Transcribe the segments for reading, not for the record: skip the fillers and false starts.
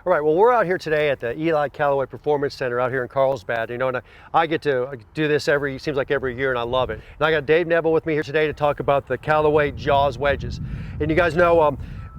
All right, well, we're out here today at the Eli Callaway Performance Center out here in Carlsbad, you know, and I get to do this seems like every year, and I love it. And I got Dave Neville with me here today to talk about the Callaway JAWS wedges. And you guys know,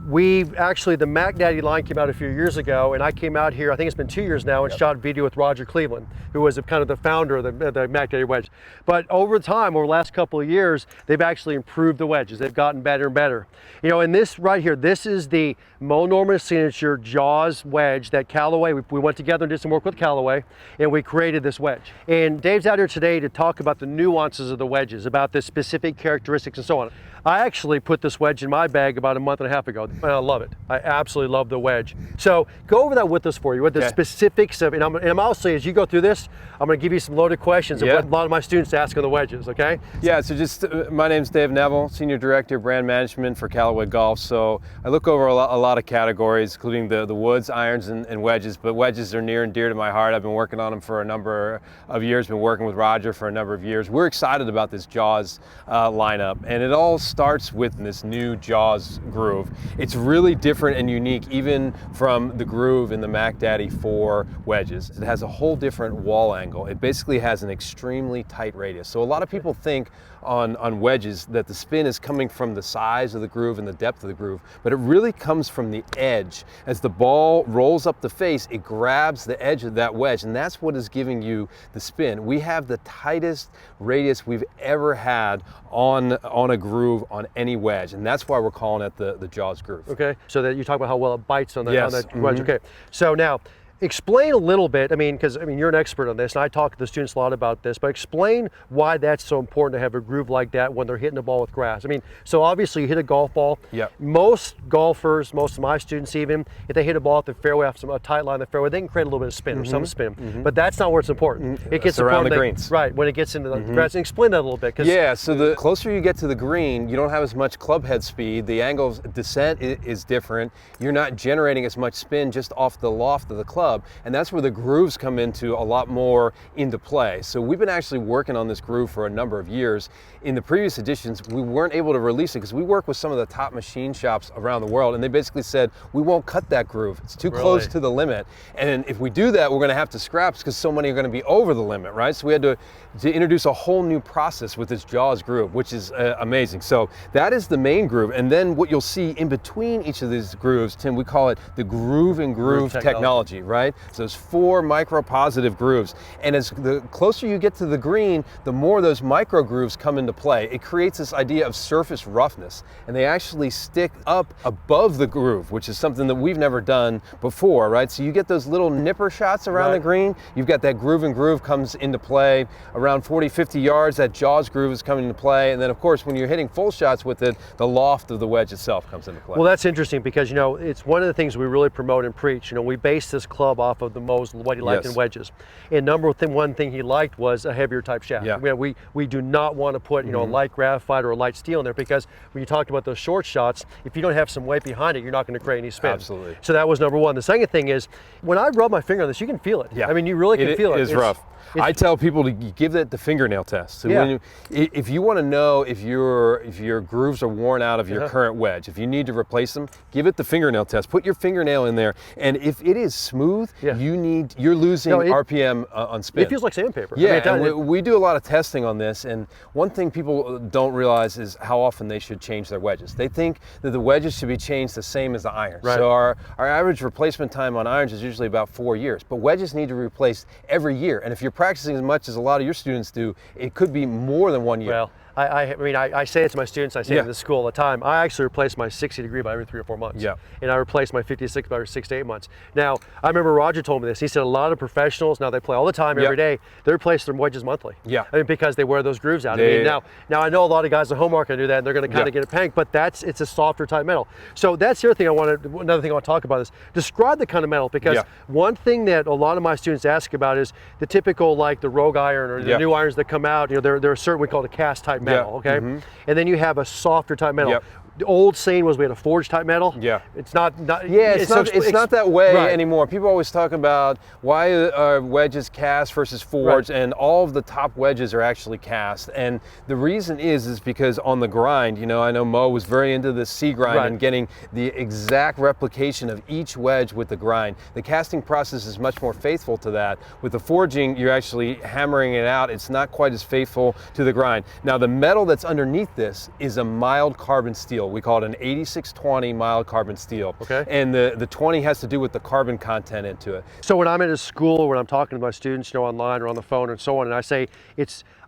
the Mac Daddy line came out a few years ago, and I came out here, I think it's been 2 years now, and shot a video with Roger Cleveland, who was kind of the founder of the Mac Daddy wedge. But over time, over the last couple of years, they've actually improved the wedges. They've gotten better and better. You know, and this right here, this is the Moe Norman Signature JAWS wedge that Callaway, we went together and did some work with Callaway, and we created this wedge. And Dave's out here today to talk about the nuances of the wedges, about the specific characteristics and so on. I actually put this wedge in my bag about a month and a half ago, and I love it. I absolutely love the wedge. So go over that with us for you, with the specifics of, and I'm also, as you go through this, I'm going to give you some loaded questions of what a lot of my students ask on the wedges, okay? Yeah, so my name's Dave Neville, Senior Director, Brand Management for Callaway Golf. So I look over a lot of categories, including the woods, irons, and wedges, but wedges are near and dear to my heart. I've been working on them for a number of years, been working with Roger for a number of years. We're excited about this JAWS lineup, and it all starts with this new JAWS groove. It's really different and unique even from the groove in the Mac Daddy 4 wedges. It has a whole different wall angle. It basically has an extremely tight radius. So a lot of people think on wedges that the spin is coming from the size of the groove and the depth of the groove, but it really comes from the edge. As the ball rolls up the face, it grabs the edge of that wedge, and that's what is giving you the spin. We have the tightest radius we've ever had on a groove on any wedge, and that's why we're calling it the JAWS groove. Okay, so that you talk about how well it bites on that wedge. Okay, so now explain a little bit, because you're an expert on this, and I talk to the students a lot about this, but explain why that's so important to have a groove like that when they're hitting the ball with grass. So obviously you hit a golf ball. Yep. Most golfers, most of my students even, if they hit a ball at the fairway, off a tight line in the fairway, they can create a little bit of spin or some spin, but that's not where it's important. It gets around the greens. Right, when it gets into the grass. And explain that a little bit. Yeah, so the closer you get to the green, you don't have as much club head speed, the angle of descent is different, you're not generating as much spin just off the loft of the club. And that's where the grooves come into a lot more into play. So we've been actually working on this groove for a number of years. In the previous editions, we weren't able to release it because we work with some of the top machine shops around the world, and they basically said, we won't cut that groove. It's too close to the limit. And if we do that, we're going to have to scrap because so many are going to be over the limit, right? So we had to introduce a whole new process with this JAWS groove, which is amazing. So that is the main groove. And then what you'll see in between each of these grooves, Tim, we call it the groove and groove technology, right? So there's 4 micro positive grooves. And as the closer you get to the green, the more those micro grooves come into play. It creates this idea of surface roughness. And they actually stick up above the groove, which is something that we've never done before, right? So you get those little nipper shots around the green. You've got that groove and groove comes into play. Around 40, 50 yards, that JAWS groove is coming into play. And then of course, when you're hitting full shots with it, the loft of the wedge itself comes into play. Well, that's interesting because, it's one of the things we really promote and preach. We base this club off of the Moe's, what he liked in wedges. And one thing he liked was a heavier type shaft. Yeah. We do not want to put a light graphite or a light steel in there, because when you talked about those short shots, if you don't have some weight behind it, you're not going to create any spin. Absolutely. So that was number one. The second thing is, when I rub my finger on this, you can feel it. Yeah. You really can feel it. It is rough. I tell people to give it the fingernail test. So if you want to know if your grooves are worn out of your current wedge, if you need to replace them, give it the fingernail test. Put your fingernail in there, and if it is smooth, you're losing RPM on spin. It feels like sandpaper. Yeah, we do a lot of testing on this, and one thing people don't realize is how often they should change their wedges. They think that the wedges should be changed the same as the irons. Right. So our average replacement time on irons is usually about 4 years, but wedges need to be replaced every year. And if you're practicing as much as a lot of your students do, it could be more than 1 year. Well, I say it to my students, I say it in the school all the time. I actually replace my 60-degree by every 3 or 4 months. Yeah. And I replace my 56 by every 6 to 8 months. Now, I remember Roger told me this. He said a lot of professionals, now they play all the time, every day, they replace their wedges monthly. Yeah. Because they wear those grooves out. Now I know a lot of guys at home aren't going to do that, and they're going to kind of get a panic, but it's a softer type metal. So that's the other thing another thing I want to talk about is describe the kind of metal, because one thing that a lot of my students ask about is the typical, like the Rogue iron or the new irons that come out, they're a certain, we call it a cast type metal, okay? And then you have a softer type metal. the old saying was we had a forged type metal. Yeah. It's not yeah, it's not that way right. anymore. People always talk about why are wedges cast versus forged, right. and all of the top wedges are actually cast. And the reason is because on the grind, you know, I know Moe was very into the C grind right. and getting the exact replication of each wedge with the grind. The casting process is much more faithful to that. With the forging, you're actually hammering it out. It's not quite as faithful to the grind. Now, the metal that's underneath this is a mild carbon steel. We call it an 8620 mild carbon steel. Okay. And the 20 has to do with the carbon content into it. So when I'm at a school or when I'm talking to my students, you know, online or on the phone and so on, and I say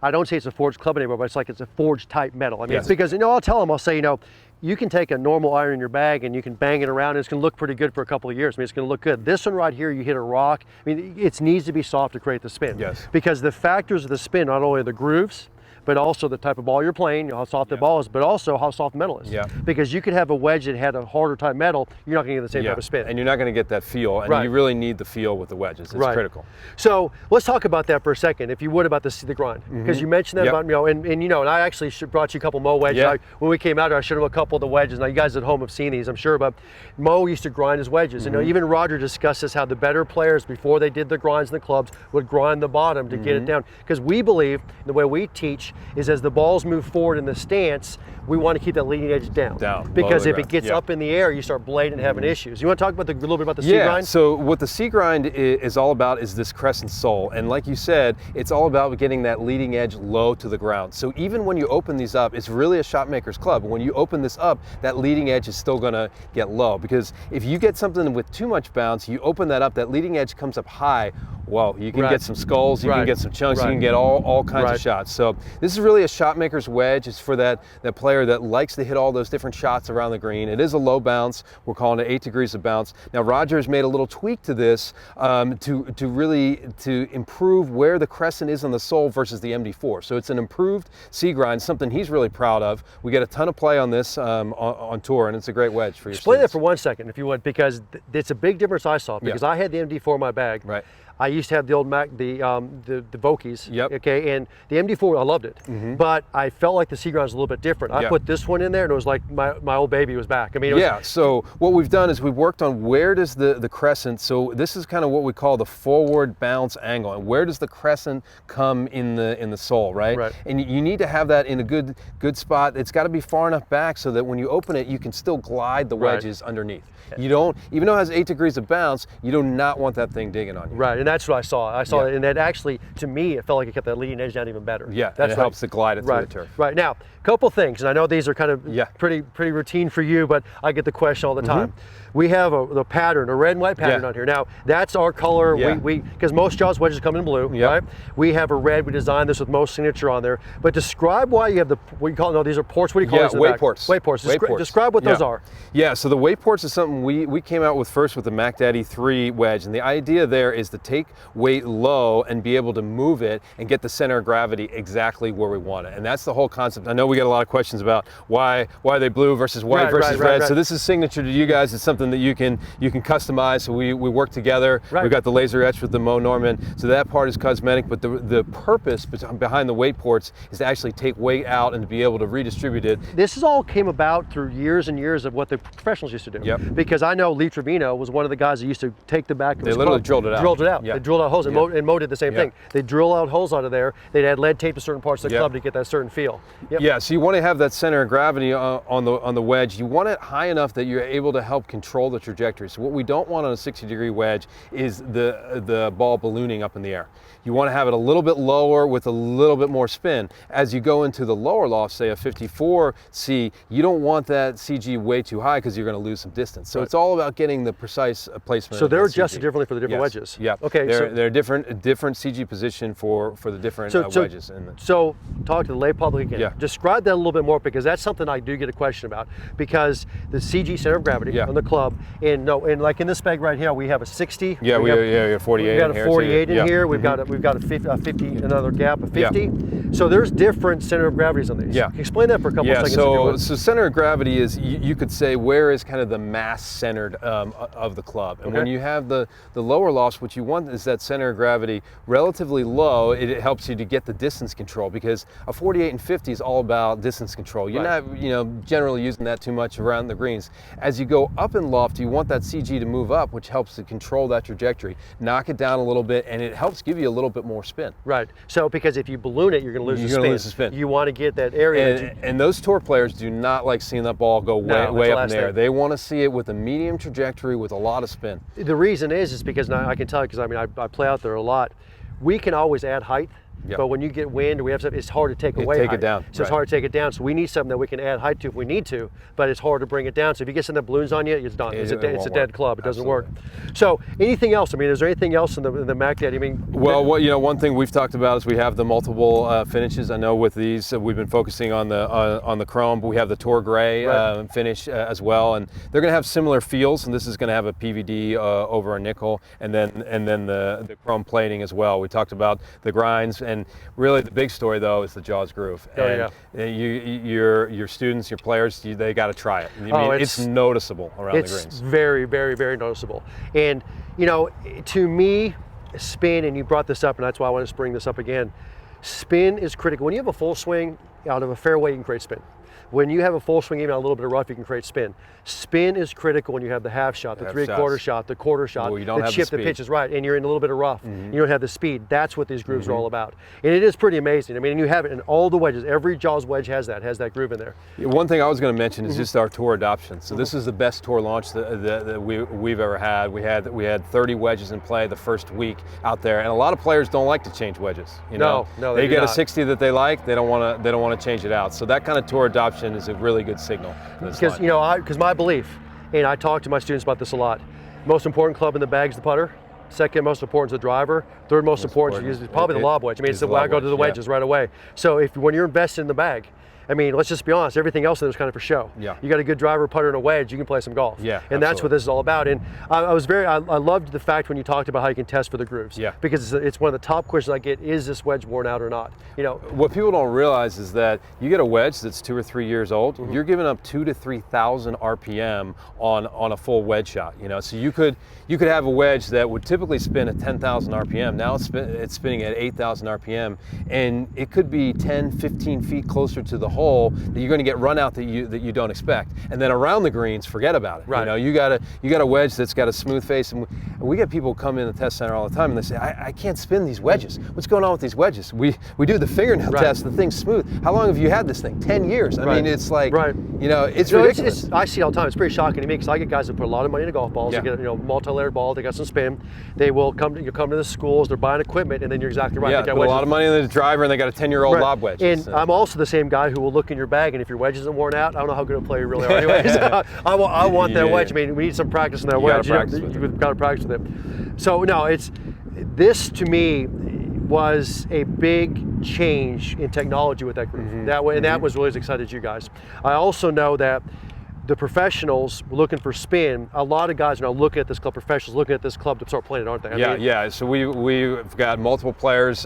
I don't say it's a forged club anymore, but it's like it's a forged type metal. I mean, yes. It's because, you know, I'll tell them, I'll say, you know, you can take a normal iron in your bag and you can bang it around and it's going to look pretty good for a couple of years. I mean, it's going to look good. This one right here, you hit a rock. I mean, it needs to be soft to create the spin. Yes. Because the factors of the spin, not only the grooves, but also the type of ball you're playing, you know, how soft the ball is, but also how soft the metal is. Yeah. Because you could have a wedge that had a harder type metal, you're not going to get the same type of spin. And you're not going to get that feel, and right. you really need the feel with the wedges. It's right. critical. So let's talk about that for a second, if you would, about the grind. Because you mentioned that about, you know, and you know, and I actually brought you a couple Moe wedges. Yeah. When we came out here, I showed him a couple of the wedges. Now you guys at home have seen these, I'm sure, but Moe used to grind his wedges. You know, even Roger discusses how the better players, before they did the grinds in the clubs, would grind the bottom to get it down. Because we believe, the way we teach, is as the balls move forward in the stance, we want to keep that leading edge down. Because if it gets up in the air, you start blading and having issues. You want to talk about a little bit about the C grind? So what the C grind is all about is this crescent sole. And like you said, it's all about getting that leading edge low to the ground. So even when you open these up, it's really a shot maker's club. When you open this up, that leading edge is still going to get low. Because if you get something with too much bounce, you open that up, that leading edge comes up high, well, you can get some skulls, you can get some chunks, you can get all kinds of shots. So this is really a shot maker's wedge. It's for that player that likes to hit all those different shots around the green. It is a low bounce. We're calling it 8 degrees of bounce. Now Roger's made a little tweak to this to really improve where the crescent is on the sole versus the MD4. So it's an improved C grind, something he's really proud of. We get a ton of play on this on tour, and it's a great wedge for your Explain that for 1 second, if you would, because it's a big difference I saw. Because I had the MD4 in my bag. Right. I used to have the old Mac, the Vokies. Yep. Okay, and the MD4, I loved it, but I felt like the C grind was a little bit different. I put this one in there, and it was like my old baby was back. I mean, it was, So what we've done is we've worked on where does the crescent. So this is kind of what we call the forward bounce angle, and where does the crescent come in the sole, right? Right. And you need to have that in a good spot. It's got to be far enough back so that when you open it, you can still glide the wedges underneath. You don't, even though it has 8 degrees of bounce, you do not want that thing digging on you. Right, and that's what I saw. I saw it, and that actually, to me, it felt like it kept that leading edge down even better. Yeah, that's and it helps to glide it through the turf. Right, now, a couple things, and I know these are kind of pretty routine for you, but I get the question all the time. We have the pattern, a red and white pattern on here. Now, that's our color. Because most JAWS wedges come in blue, right? We have a red. We designed this with Moe Signature on there. But describe why you have what you call, no, these are ports. What do you call these in the back? Ports. Weight ports. Describe what those are. Yeah, so the weight ports is something we came out with first with the Mac Daddy 3 wedge. And the idea there is to take weight low and be able to move it and get the center of gravity exactly where we want it. And that's the whole concept. I know we get a lot of questions about why are they blue versus white versus red. So this is signature to you guys. It's something that you can customize. So we work together. We've got the laser etch with the Moe Norman. So that part is cosmetic, but the purpose behind the weight ports is to actually take weight out and to be able to redistribute it. This is all came about through years and years of what the professionals used to do. Because I know Lee Trevino was one of the guys that used to take the back of his literally club, drilled it out. They drilled out holes, and Moe did the same thing. They drill out holes out of there. They'd add lead tape to certain parts of the club to get that certain feel. Yeah, so you want to have that center of gravity on the wedge. You want it high enough that you're able to help control the trajectory. So what we don't want on a 60-degree wedge is the ball ballooning up in the air. You want to have it a little bit lower with a little bit more spin. As you go into the lower loft, say a 54C, you don't want that CG way too high because you're going to lose some distance. So it's all about getting the precise placement. So they're adjusted differently for the different wedges. Yeah. Okay. They're different CG position for the different wedges. So talk to the lay public again. Yeah. Describe that a little bit more, because that's something I do get a question about. Because the CG center of gravity on the club club. And no, and like in this bag right here, we have a 60. Yeah, we have 48. We got a 48 in here. We've got a 50, another gap of 50. Yeah. So there's different center of gravities on these. Yeah. Explain that for a couple of seconds. So center of gravity is, you could say, where is kind of the mass centered of the club. And when you have the lower lofts, what you want is that center of gravity relatively low. It helps you to get the distance control, because a 48 and 50 is all about distance control. You're not, generally using that too much around the greens. As you go up in loft, you want that CG to move up, which helps to control that trajectory, knock it down a little bit, and it helps give you a little bit more spin. Right. So because if you balloon it, you're going to lose the spin. You want to get that area. And those tour players do not like seeing that ball go way up in the air. They want to see it with a medium trajectory with a lot of spin. The reason is because I can tell you, because I mean I play out there a lot. We can always add height. Yep. But when you get wind, or we have something, it's hard to take away height. Take it down. So it's hard to take it down. So we need something that we can add height to if we need to, but it's hard to bring it down. So if you get some of the balloons on you, it's done. It's a dead club. It doesn't work. So anything else? I mean, is there anything else in the Mac that, I mean? Well, one thing we've talked about is we have the multiple finishes. I know with these, we've been focusing on the chrome, but we have the Tour Gray finish as well, and they're going to have similar feels. And this is going to have a PVD over a nickel, and then the chrome plating as well. We talked about the grinds, and really the big story though is the JAWS groove. Your students, your players, they got to try it. I mean, it's noticeable around the greens. It's very, very, very noticeable. And to me, spin, and you brought this up, and that's why I want to bring this up again. Spin is critical. When you have a full swing out of a fairway, you can create spin. When you have a full swing, even a little bit of rough, you can create spin. Spin is critical when you have the half shot, the three-quarter shot, the quarter shot, the chip, the pitch is right, and you're in a little bit of rough. You don't have the speed. That's what these grooves are all about. And it is pretty amazing. I mean, and you have it in all the wedges. Every JAWS wedge has that groove in there. One thing I was going to mention is just our tour adoption. So this is the best tour launch that we've ever had. We had 30 wedges in play the first week out there, and a lot of players don't like to change wedges. No, they get a 60 that they like. They don't want to change it out. So that kind of tour adoption is a really good signal. Because my belief, and I talk to my students about this a lot, most important club in the bag is the putter. Second most important is the driver. Third most important is probably the lob wedge. I mean, it's the way I go to the wedges right away. So when you're invested in the bag, I mean, let's just be honest, everything else is kind of for show. Yeah. You got a good driver, putter, and a wedge, you can play some golf. Yeah, and that's what this is all about. And I loved the fact when you talked about how you can test for the grooves. Yeah. Because it's one of the top questions I get, is this wedge worn out or not? What people don't realize is that you get a wedge that's 2 or 3 years old, you're giving up 2,000 to 3,000 RPM on a full wedge shot. So you could have a wedge that would typically spin at 10,000 RPM. Now it's spinning at 8,000 RPM, and it could be 10, 15 feet closer to the hole that you're going to get run out that you don't expect. And then around the greens, forget about it. Right. You got a wedge that's got a smooth face, and we get people come in the test center all the time and they say, I can't spin these wedges. What's going on with these wedges? We do the fingernail test, the thing's smooth. How long have you had this thing? 10 years. I mean, it's like, it's ridiculous. I see it all the time. It's pretty shocking to me, because I get guys that put a lot of money into golf balls. They get multi-layered ball, they got some spin. They will come to the schools, they're buying equipment, and then you're exactly right. Yeah, they put a lot of money in the driver, and they got a 10-year-old lob wedge. And I'm also the same guy who will look in your bag, and if your wedge isn't worn out, I don't know how good a player you really are anyway. So I want that wedge. I mean, we need some practice in that wedge. You've got to practice with it. So no, this to me was a big change in technology with that group. That way, and that was really as excited as you guys. I also know that the professionals were looking for spin. A lot of guys are now looking at this club, professionals looking at this club to start playing it, aren't they? Yeah. So we've got multiple players.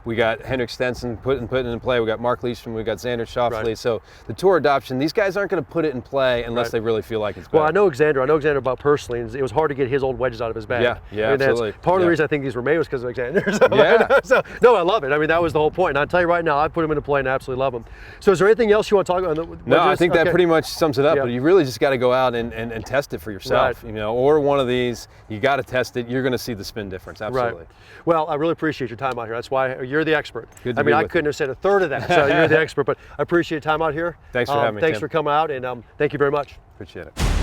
We got Henrik Stenson putting it in play. We got Mark Leishman. We got Xander Schauffele. Right. So the tour adoption, these guys aren't going to put it in play unless they really feel like it's better. Well, I know Xander about personally, and it was hard to get his old wedges out of his bag. Yeah, absolutely. Part of the reason I think these were made was because of Xander. So no, I love it. I mean, that was the whole point. And I'll tell you right now, I put them into play and I absolutely love them. So is there anything else you want to talk about? No, I think that pretty much sums it up. But you really just got to go out and test it for yourself. Or one of these, you got to test it. You're going to see the spin difference. Absolutely. Right. Well, I really appreciate your time out here. That's why you're the expert. Good to be with I couldn't have said a third of that. So you're the expert, but I appreciate your time out here. Thanks for having me. Thanks for coming out, and thank you very much. Appreciate it.